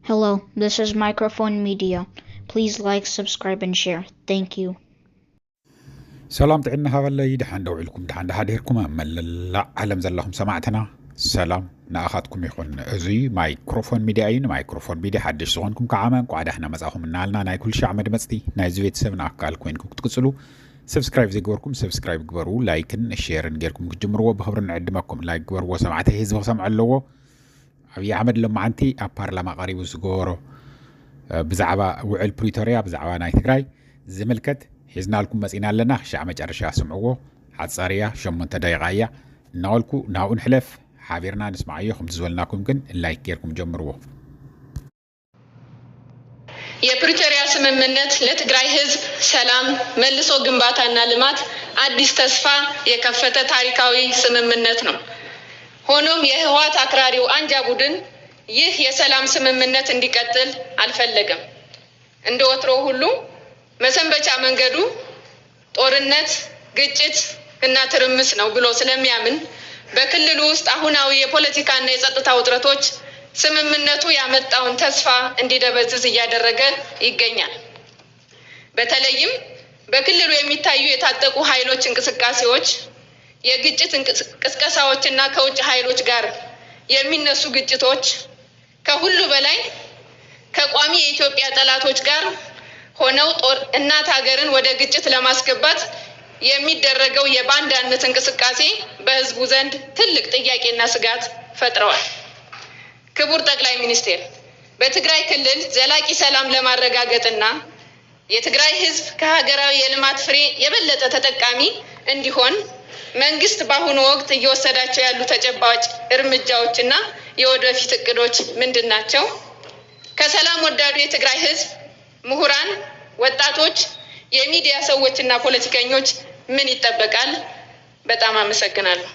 Hello, this is Microphone Media. Please like, subscribe, and share. Thank you. سلام تعنا هذا دحان دوعلكم دحان دحاديركم مللا علم زلهم سمعتنا سلام ناخذكم يكون ازي مايكروفون ميدياين مايكروفون ميديا حدش صغنكم كعامان قاعد احنا مزاهم نالنا ناي كل شيء عمد مصتي ناي زويت سبنا اكال كوينكم تقصلوا سبسكرايب زيغوركم سبسكرايب غبروا لايكن شير نغيركم تجمروا بخبر نعدمكم لايك غبروا سمعته حزب سمع اللو ابي احمد لما انتي ابارلما قريب زغورو بزعبا وعل بريتوريا بزعبا ناي تግራይ زملكت حزنا لكم مسئنا لنا شع مجرشا سمعوه حتصاريا شمون تدايقايا ناولكو ناون حلف حابيرنا نسمعيه تزولناكم كن لايك كيركم جمروه የፕሪቶሪያ ስምምነት ለትግራይ ህዝብ ሰላም መልሶ ግንባታና ልማት አዲስ ተስፋ የከፈተ ታሪካዊ ስምምነት ነው። ሆኖም የህወሓት አክራሪው አንጃ ቡድን ይህ የሰላም ስምምነት እንዲቀጥል አልፈለገም። እንደ ወትሮው ሁሉ መሰንበቻ መንገዱ ጦርነት፣ ግጭት እና ትርምስ ነው ብሎ ስለሚያምን በክልሉ ውስጥ አሁናዊ የፖለቲካና የጸጥታ ውጥረቶች ስምምነቱ ያመጣውን ተስፋ እንዲደበዝዝ እያደረገ ይገኛል። በተለይም በክልሉ የሚታዩ የታጠቁ ኃይሎች እንቅስቃሴዎች፣ የግጭት ቅስቀሳዎችና ከውጭ ኃይሎች ጋር የሚነሱ ግጭቶች ከሁሉ በላይ ከቋሚ የኢትዮጵያ ጠላቶች ጋር ሆነው እናት ሀገርን ወደ ግጭት ለማስገባት የሚደረገው የባንዳነት እንቅስቃሴ በህዝቡ ዘንድ ትልቅ ጥያቄና ስጋት ፈጥረዋል። ክቡር ጠቅላይ ሚኒስቴር፣ በትግራይ ክልል ዘላቂ ሰላም ለማረጋገጥና የትግራይ ህዝብ ከሀገራዊ የልማት ፍሬ የበለጠ ተጠቃሚ እንዲሆን መንግስት በአሁኑ ወቅት እየወሰዳቸው ያሉ ተጨባጭ እርምጃዎችና የወደፊት እቅዶች ምንድን ናቸው? ከሰላም ወዳዱ የትግራይ ህዝብ ምሁራን፣ ወጣቶች፣ የሚዲያ ሰዎችና ፖለቲከኞች ምን ይጠበቃል? በጣም አመሰግናለሁ።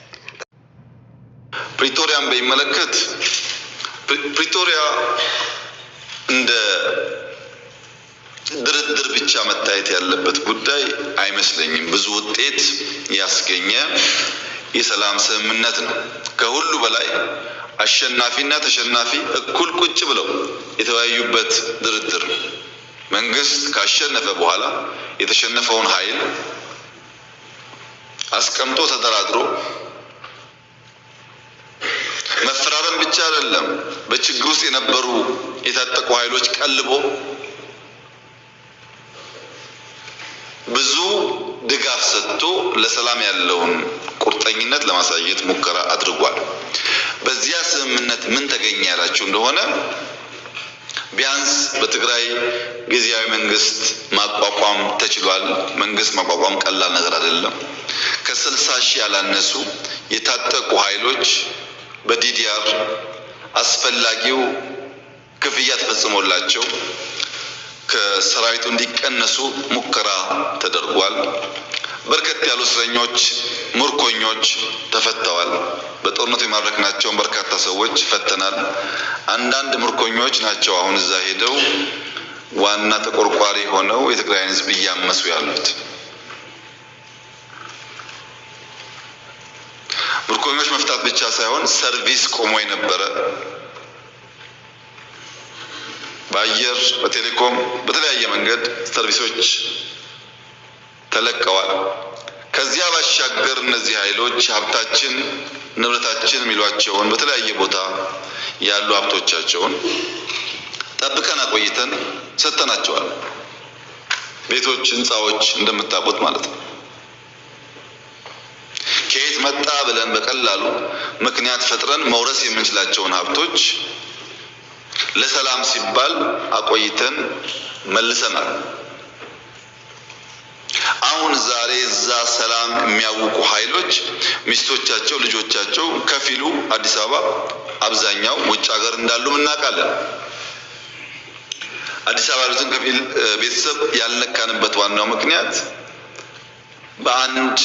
ፕሪቶሪያን በሚመለከት ፕሪቶሪያ እንደ ድርድር ብቻ መታየት ያለበት ጉዳይ አይመስለኝም። ብዙ ውጤት ያስገኘ የሰላም ስምምነት ነው። ከሁሉ በላይ አሸናፊና ተሸናፊ እኩል ቁጭ ብለው የተወያዩበት ድርድር። መንግስት ካሸነፈ በኋላ የተሸነፈውን ኃይል አስቀምጦ ተደራድሮ መፈራረም ብቻ አይደለም፣ በችግር ውስጥ የነበሩ የታጠቁ ኃይሎች ቀልቦ ብዙ ድጋፍ ሰጥቶ ለሰላም ያለውን ቁርጠኝነት ለማሳየት ሙከራ አድርጓል። በዚያ ስምምነት ምን ተገኘ ያላችሁ እንደሆነ ቢያንስ በትግራይ ጊዜያዊ መንግስት ማቋቋም ተችሏል። መንግስት ማቋቋም ቀላል ነገር አይደለም። ከ60 ሺህ ያላነሱ የታጠቁ ኃይሎች በዲዲአር አስፈላጊው ክፍያ ተፈጽሞላቸው ከሰራዊቱ እንዲቀነሱ ሙከራ ተደርጓል። በርከት ያሉ እስረኞች፣ ምርኮኞች ተፈተዋል። በጦርነቱ የማረክናቸውን በርካታ ሰዎች ፈተናል። አንዳንድ ምርኮኞች ናቸው አሁን እዛ ሄደው ዋና ተቆርቋሪ ሆነው የትግራይን ህዝብ እያመሱ ያሉት። ምርኮኞች መፍታት ብቻ ሳይሆን ሰርቪስ ቆሞ የነበረ በአየር፣ በቴሌኮም፣ በተለያየ መንገድ ሰርቪሶች ተለቀዋል። ከዚያ ባሻገር እነዚህ ኃይሎች ሀብታችን፣ ንብረታችን የሚሏቸውን በተለያየ ቦታ ያሉ ሀብቶቻቸውን ጠብቀን አቆይተን ሰጥተናቸዋል። ቤቶች፣ ህንፃዎች እንደምታውቁት ማለት ነው። ከየት መጣ ብለን በቀላሉ ምክንያት ፈጥረን መውረስ የምንችላቸውን ሀብቶች ለሰላም ሲባል አቆይተን መልሰናል። አሁን ዛሬ እዛ ሰላም የሚያውቁ ኃይሎች ሚስቶቻቸው፣ ልጆቻቸው ከፊሉ አዲስ አበባ፣ አብዛኛው ውጭ ሀገር እንዳሉ እናውቃለን። አዲስ አበባ ያሉትን ከፊል ቤተሰብ ያልነካንበት ዋናው ምክንያት በአንድ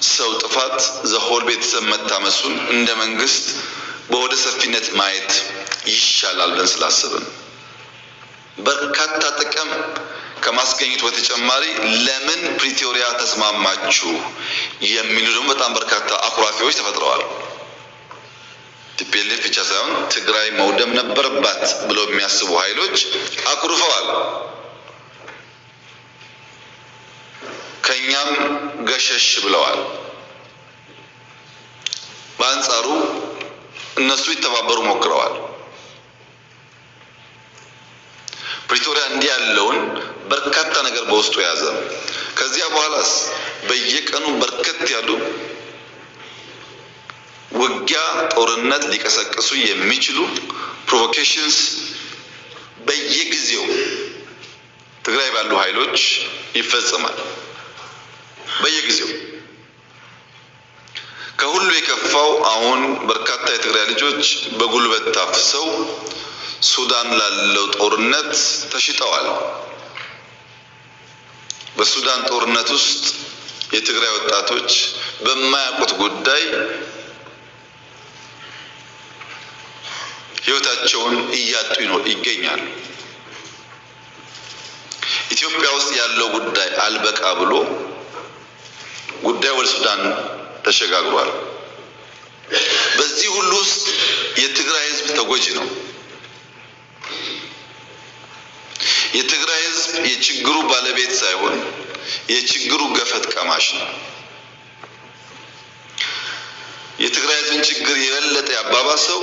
ሰው ጥፋት ዘሆል ቤተሰብ መታመሱን እንደ መንግስት በወደ ሰፊነት ማየት ይሻላል ብለን ስላሰብን በርካታ ጥቅም ከማስገኘት በተጨማሪ ለምን ፕሪቶሪያ ተስማማችሁ የሚሉ ደግሞ በጣም በርካታ አኩራፊዎች ተፈጥረዋል። ቲፒኤልኤፍ ብቻ ሳይሆን ትግራይ መውደም ነበረባት ብለው የሚያስቡ ኃይሎች አኩርፈዋል። ከኛም ገሸሽ ብለዋል። በአንጻሩ እነሱ ይተባበሩ ሞክረዋል። ፕሪቶሪያ እንዲህ ያለውን በርካታ ነገር በውስጡ ያዘ። ከዚያ በኋላስ በየቀኑ በርከት ያሉ ውጊያ ጦርነት ሊቀሰቅሱ የሚችሉ ፕሮቮኬሽንስ በየጊዜው ትግራይ ባሉ ኃይሎች ይፈጸማል። በየጊዜው ከሁሉ የከፋው አሁን በርካታ የትግራይ ልጆች በጉልበት ታፍሰው ሱዳን ላለው ጦርነት ተሽጠዋል። በሱዳን ጦርነት ውስጥ የትግራይ ወጣቶች በማያውቁት ጉዳይ ህይወታቸውን እያጡ ይገኛሉ። ኢትዮጵያ ውስጥ ያለው ጉዳይ አልበቃ ብሎ ጉዳይ ወደ ሱዳን ተሸጋግሯል። በዚህ ሁሉ ውስጥ የትግራይ ህዝብ ተጎጂ ነው። የትግራይ ህዝብ የችግሩ ባለቤት ሳይሆን የችግሩ ገፈት ቀማሽ ነው። የትግራይ ህዝብን ችግር የበለጠ ያባባሰው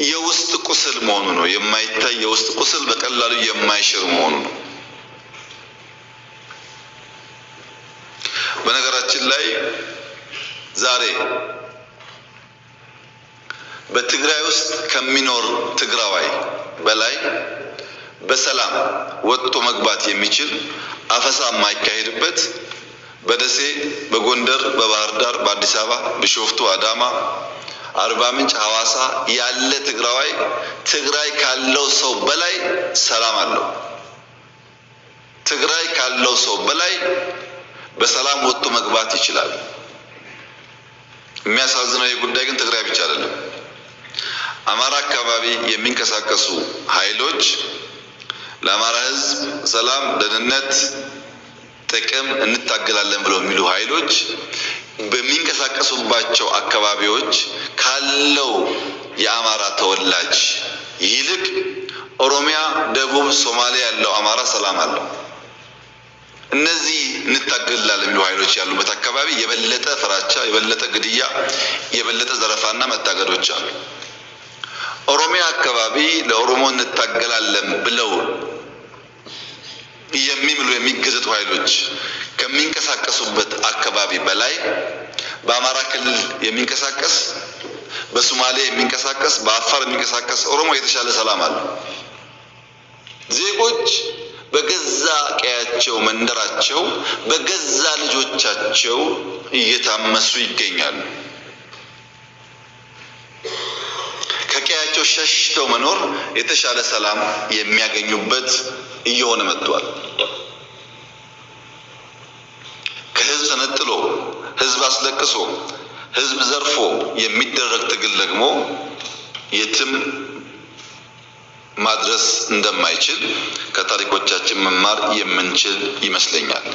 የውስጥ ቁስል መሆኑ ነው። የማይታይ የውስጥ ቁስል በቀላሉ የማይሽር መሆኑ ነው። በነገራችን ላይ ዛሬ በትግራይ ውስጥ ከሚኖር ትግራዋይ በላይ በሰላም ወጥቶ መግባት የሚችል አፈሳ የማይካሄድበት በደሴ፣ በጎንደር፣ በባህር ዳር፣ በአዲስ አበባ፣ ቢሾፍቱ፣ አዳማ፣ አርባ ምንጭ፣ ሐዋሳ ያለ ትግራዋይ ትግራይ ካለው ሰው በላይ ሰላም አለው። ትግራይ ካለው ሰው በላይ በሰላም ወጥቶ መግባት ይችላል። የሚያሳዝነው የጉዳይ ግን ትግራይ ብቻ አይደለም። አማራ አካባቢ የሚንቀሳቀሱ ኃይሎች ለአማራ ህዝብ ሰላም፣ ደህንነት፣ ጥቅም እንታገላለን ብለው የሚሉ ኃይሎች በሚንቀሳቀሱባቸው አካባቢዎች ካለው የአማራ ተወላጅ ይልቅ ኦሮሚያ፣ ደቡብ፣ ሶማሊያ ያለው አማራ ሰላም አለው። እነዚህ እንታገላለን የሚሉ ኃይሎች ያሉበት አካባቢ የበለጠ ፍራቻ፣ የበለጠ ግድያ፣ የበለጠ ዘረፋና መታገዶች አሉ። ኦሮሚያ አካባቢ ለኦሮሞ እንታገላለን ብለው የሚምሉ የሚገዘቱ ኃይሎች ከሚንቀሳቀሱበት አካባቢ በላይ በአማራ ክልል የሚንቀሳቀስ፣ በሶማሌ የሚንቀሳቀስ፣ በአፋር የሚንቀሳቀስ ኦሮሞ የተሻለ ሰላም አለ። ዜጎች በገዛ ቀያቸው፣ መንደራቸው፣ በገዛ ልጆቻቸው እየታመሱ ይገኛሉ። ከቀያቸው ሸሽተው መኖር የተሻለ ሰላም የሚያገኙበት እየሆነ መጥቷል። ከህዝብ ተነጥሎ ህዝብ አስለቅሶ ህዝብ ዘርፎ የሚደረግ ትግል ደግሞ የትም ማድረስ እንደማይችል ከታሪኮቻችን መማር የምንችል ይመስለኛል።